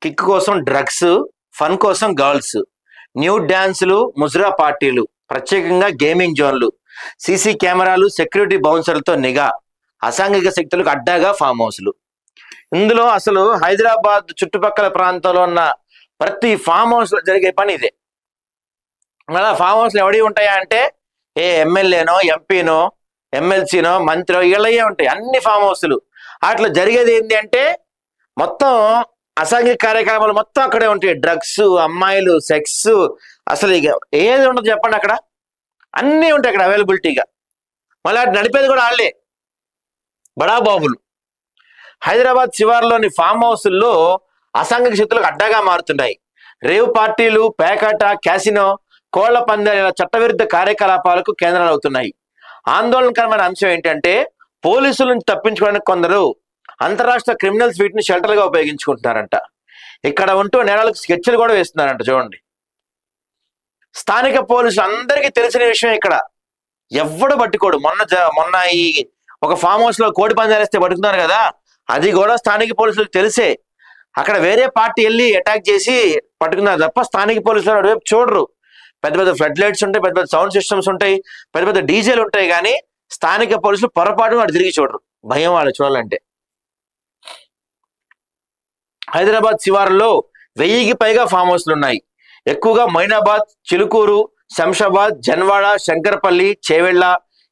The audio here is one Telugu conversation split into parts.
కిక్ కోసం డ్రగ్స్, ఫన్ కోసం గర్ల్స్, న్యూ డ్యాన్సులు, ముజ్రా పార్టీలు, ప్రత్యేకంగా గేమింగ్ జోన్లు, సీసీ కెమెరాలు, సెక్యూరిటీ బౌన్సర్లతో నిఘా, అసాంఘిక శక్తులకు అడ్డాగా ఫామ్ హౌస్లు. ఇందులో అసలు హైదరాబాద్ చుట్టుపక్కల ప్రాంతంలో ఉన్న ప్రతి ఫామ్ హౌస్ లో జరిగే పని ఇదే. మళ్ళీ ఫామ్ హౌస్లు ఎవడి ఉంటాయా అంటే ఏ ఎమ్మెల్యేనో, ఎంపీనో, ఎమ్మెల్సీనో, మంత్రో వీళ్ళయ్యే ఉంటాయి అన్ని ఫామ్ హౌస్లు. అట్లా జరిగేది ఏంటి అంటే మొత్తం అసాంఘిక కార్యక్రమాలు మొత్తం అక్కడే ఉంటాయి. డ్రగ్స్, అమ్మాయిలు, సెక్స్, అసలు ఇక ఏది ఉండదు చెప్పండి, అక్కడ అన్నీ ఉంటాయి అక్కడ అవైలబిలిటీగా. మళ్ళీ అటు నడిపేది కూడా వాళ్ళే, బడాబాబులు. హైదరాబాద్ శివార్లోని ఫామ్ హౌస్ల్లో అసాంఘిక శక్తులకు అడ్డాగా మారుతున్నాయి. రేవ్ పార్టీలు, పేకాట, క్యాసినో, కోళ్ల పందాల చట్టవిరుద్ధ కార్యకలాపాలకు కేంద్రాలు అవుతున్నాయి. ఆందోళనకరమైన అంశం ఏంటంటే పోలీసుల నుంచి తప్పించుకోవడానికి కొందరు అంతరాష్ట్ర క్రిమినల్స్ వీటిని షెల్టర్గా ఉపయోగించుకుంటున్నారంట. ఇక్కడ ఉంటూ నేరాలకు స్కెచ్లు కూడా వేస్తున్నారంట. చూడండి, స్థానిక పోలీసులు అందరికీ తెలిసిన విషయం. ఇక్కడ ఎవడు పట్టుకోడు. మొన్న ఈ ఒక ఫామ్ హౌస్ లో కోడి పందాలు వేస్తే పట్టుకున్నారు కదా, అది కూడా స్థానిక పోలీసులకు తెలిసే. అక్కడ వేరే పార్టీ వెళ్ళి అటాక్ చేసి పట్టుకున్నారు తప్ప స్థానిక పోలీసులు అటువైపు చూడరు. పెద్ద పెద్ద ఫ్లడ్ లైట్స్ ఉంటాయి, పెద్ద పెద్ద సౌండ్ సిస్టమ్స్ ఉంటాయి, పెద్ద పెద్ద డీజేలు ఉంటాయి, కానీ స్థానిక పోలీసులు పొరపాటు అటు తిరిగి చూడరు. భయం వాళ్ళు చూడాలంటే. హైదరాబాద్ శివారులో 1000కి పైగా ఫామ్ హౌస్లు ఉన్నాయి. ఎక్కువగా మైనాబాద్, చిలుకూరు, శంషాబాద్, జన్వాడ, శంకరపల్లి, చేవెళ్ళ,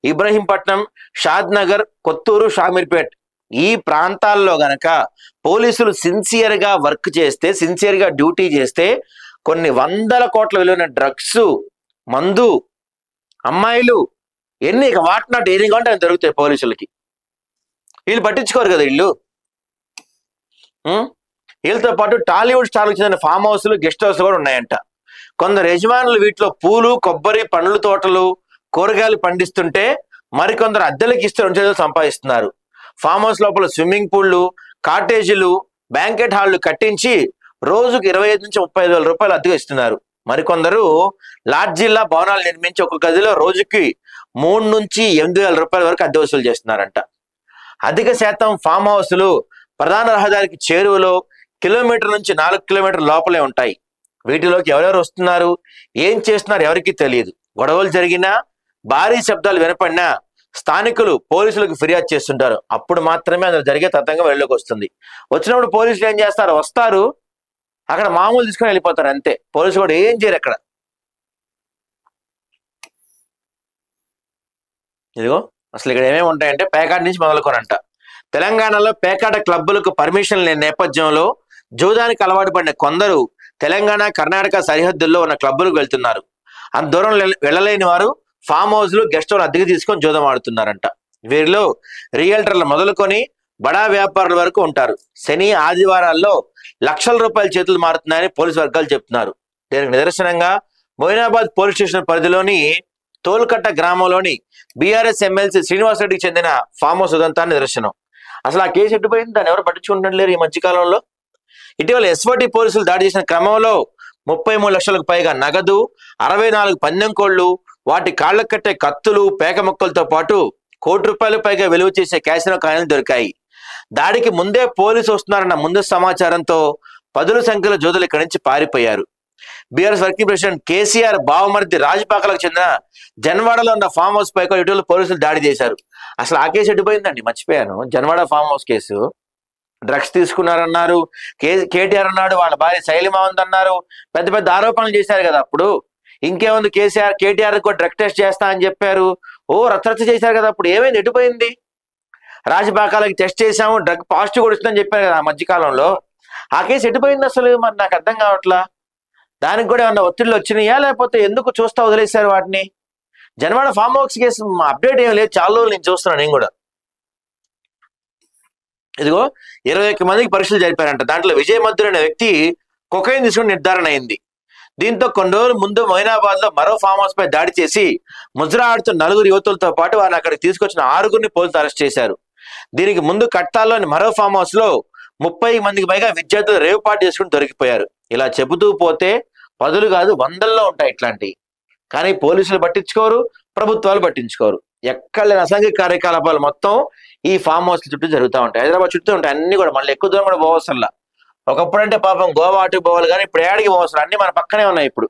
ఇబ్రహీంపట్నం, షాద్ నగర్, కొత్తూరు, షామీర్పేట్ ఈ ప్రాంతాల్లో గనక పోలీసులు సిన్సియర్గా వర్క్ చేస్తే, సిన్సియర్గా డ్యూటీ చేస్తే కొన్ని వందల కోట్ల విలువైన డ్రగ్స్, మందు, అమ్మాయిలు ఎన్ని వాటినాట్ ఏది కంటే అది దొరుకుతాయి పోలీసులకి. వీళ్ళు పట్టించుకోరు కదా. వీళ్ళతో పాటు టాలీవుడ్ స్టార్లకు చెందిన ఫామ్ హౌస్లు, గెస్ట్ హౌస్లు కూడా ఉన్నాయంట. కొందరు యజమానులు వీటిలో పూలు, కొబ్బరి, పండ్ల తోటలు, కూరగాయలు పండిస్తుంటే మరికొందరు అద్దెలకు ఇస్తూ 2 చేతులు సంపాదిస్తున్నారు. ఫామ్ హౌస్ లోపల స్విమ్మింగ్ పూల్లు, కాటేజీలు, బ్యాంకెట్ హాళ్లు కట్టించి రోజుకు 25 నుంచి 35 వేల రూపాయలు అద్దెగా ఇస్తున్నారు. మరికొందరు లాడ్జీల్లా భవనాలు నిర్మించి ఒక గదిలో రోజుకి 3 నుంచి 8 వేల రూపాయల వరకు అద్దె వసూలు చేస్తున్నారంట. అధిక శాతం ఫామ్ హౌస్లు ప్రధాన రహదారికి చేరువలో కిలోమీటర్ నుంచి 4 కిలోమీటర్ల లోపలే ఉంటాయి. వీటిలోకి ఎవరెవరు వస్తున్నారు, ఏం చేస్తున్నారు ఎవరికి తెలియదు. గొడవలు జరిగినా, భారీ శబ్దాలు వినపడినా స్థానికులు పోలీసులకు ఫిర్యాదు చేస్తుంటారు. అప్పుడు మాత్రమే అందులో జరిగే తతంగం వెళ్ళలోకి వస్తుంది. వచ్చినప్పుడు పోలీసులు ఏం చేస్తారు, వస్తారు, అక్కడ మామూలు తీసుకొని వెళ్ళిపోతారు అంతే. పోలీసులు కూడా ఏం చేయరు అక్కడ. ఇదిగో అసలు ఇక్కడ ఏమేమి ఉంటాయంటే పేకాట నుంచి మొదలుకోనంట. తెలంగాణలో పేకాట క్లబ్బులకు పర్మిషన్ లేని నేపథ్యంలో జూదానికి అలవాటు పడిన కొందరు తెలంగాణ, కర్ణాటక సరిహద్దుల్లో ఉన్న క్లబ్బులకు వెళ్తున్నారు. అంత దూరం వెళ్ళలేని వారు ఫామ్ హౌస్లు, గెస్ట్ హౌస్ అద్దెకు తీసుకొని జూదం ఆడుతున్నారంట. వీరిలో రియల్టర్లు మొదలుకొని బడా వ్యాపారుల వరకు ఉంటారు. శని, ఆదివారాల్లో లక్షల రూపాయల చేతులు మారుతున్నాయని పోలీసు వర్గాలు చెప్తున్నారు. దీనికి నిదర్శనంగా మొయినాబాద్ పోలీస్ స్టేషన్ పరిధిలోని తోల్కట్ట గ్రామంలోని బీఆర్ఎస్ ఎమ్మెల్సీ శ్రీనివాసరెడ్డికి చెందిన ఫామ్ హౌస్ ఉదంతాన్ని నిదర్శనం. అసలు ఆ కేసు ఎట్టుపోయింది, దాన్ని ఎవరు పట్టించుకుంటున్నారు ఈ మధ్యకాలంలో. ఇటీవల ఎస్ఓటి పోలీసులు దాడి చేసిన క్రమంలో 33 లక్షలకు పైగా నగదు, 64 పందెం కోళ్లు, వాటి కాళ్లకు కట్టే కత్తులు, పేక మొక్కలతో పాటు ₹1 కోటి పైగా విలువ చేసే క్యాసినో కాయిన్లు దొరికాయి. దాడికి ముందే పోలీసు వస్తున్నారన్న ముందు సమాచారంతో పదుల సంఖ్యలో జోదులు ఇక్కడి నుంచి పారిపోయారు. బీఆర్ఎస్ వర్కింగ్ ప్రెసిడెంట్ కేసీఆర్ బావమరిది రాజపాకలకు చెందిన జన్వాడలో ఉన్న ఫామ్ హౌస్ పై ఇటీవల పోలీసులు దాడి చేశారు. అసలు ఆ కేసు ఎడిపోయిందండి, మర్చిపోయాను. Janwada farm house case, drugs తీసుకున్నారన్నారు, కేటీఆర్ అన్నాడు, వాళ్ళ భార్య శైలిమా ఉందన్నారు, పెద్ద పెద్ద ఆరోపణలు చేశారు కదా. అప్పుడు ఇంకేముంది, కేటీఆర్ కూడా డ్రగ్ టెస్ట్ చేస్తా అని చెప్పారు, రచ్చరచ్చ చేశారు కదా. అప్పుడు ఏమైంది, ఎడిపోయింది? రాజపాకాలకి టెస్ట్ చేశాము, డ్రగ్ పాజిటివ్ కూడా వచ్చిందని చెప్పారు కదా ఆ మధ్యకాలంలో. ఆ కేసు ఎడిపోయింది అసలు, మరి నాకు అర్థం కావట్లా. దానికి కూడా ఏమన్నా ఒత్తిళ్ళు వచ్చినాయా, లేకపోతే ఎందుకు చూస్తా వదిలేశారు వాటిని? Janwada farm house case update ఏం లేదు, చాలా రోజులు నేను చూస్తున్నాను నేను కూడా. ఇదిగో 21 మందికి పరీక్షలు జరిపారంట. దాంట్లో విజయ్ మధుర్ అనే వ్యక్తి కొకైన్ తీసుకుని నిర్ధారణ అయింది. దీంతో కొన్ని రోజుల ముందు మొయినాబాద్ లో మరో ఫామ్ హౌస్ పై దాడి చేసి ముజ్రా ఆడుతున్న 4 యువతులతో పాటు వారిని అక్కడికి తీసుకొచ్చిన 6గురిని పోలీసులు అరెస్ట్ చేశారు. దీనికి ముందు కట్టాల్లోని మరో ఫామ్ హౌస్ లో 30 మందికి పైగా విద్యార్థులు రేవ్ పార్టీ చేసుకుని దొరికిపోయారు. ఇలా చెబుతూ పోతే 10లు కాదు 100ల్లో ఉంటాయి ఇట్లాంటివి. కానీ పోలీసులు పట్టించుకోరు, ప్రభుత్వాలు పట్టించుకోరు. ఎక్కడ లేని అసాంఘిక కార్యకలాపాలు మొత్తం ఈ ఫామ్ హౌస్ చుట్టూ జరుగుతూ ఉంటాయి. హైదరాబాద్ చుట్టూ ఉంటాయి అన్ని కూడా. మళ్ళీ ఎక్కువ దూరం కూడా పోవసల్లా, ఒకప్పుడు అంటే పాపం గోవా అటు పోవాలి కానీ ఇప్పుడు ఏడికి పోవసరం, అన్ని మన పక్కనే ఉన్నాయి ఇప్పుడు.